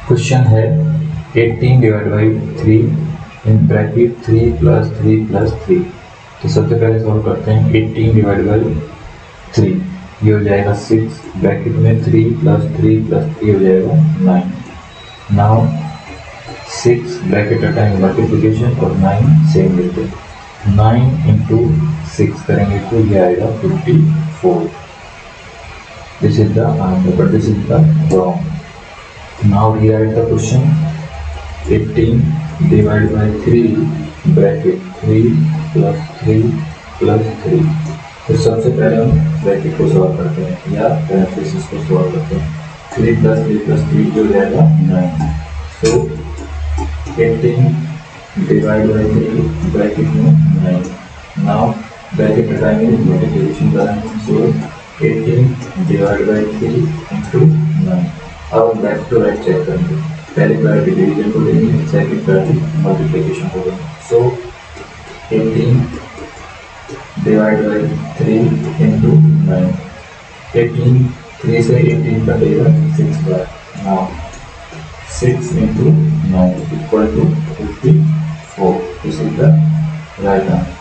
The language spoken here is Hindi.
क्वेश्चन है 18 divide by 3 in bracket 3 plus 3 plus 3। तो सबसे पहले सॉल्व करते हैं 18 डिवाइड बाई 3, ये हो जाएगा 6, ब्रैकेट में 3 प्लस 3 प्लस 3 हो जाएगा 9। नाउ 6 ब्रैकेट हटाएंगे मल्टीप्लिकेशन और 9 सेम लेते हैं, 9 इंटू 6 करेंगे तो ये आएगा 54। This is the answer but this is the wrong. Now rewrite the question 18 divided by 3 bracket 3 plus 3 plus 3। तो सबसे पहले हम ब्रैकेट को सॉल्व करते हैं या पैरेंथेसिस को सॉल्व करते हैं। 3 plus 3 plus 3 जो जाएगा 9। सो 18 divided by 3 ब्रैकेट में 9। नाउ ब्रैकेट हटाएंगे मल्टीप्लिकेशन करेंगे, सो 18 divided by 3 into 9। अब हम लेफ्ट टू राइट चेक करेंगे, पहली प्रायोरिटी डिवीजन को देंगे, सेकंड प्रायोरिटी मल्टीप्लिकेशन को देंगे। सो 18 डिवाइड बाई 3 इंटू 9। 18 3 से 18 कटेगा 6 बार। Now 6 into 9 equal to 54। This is the right answer.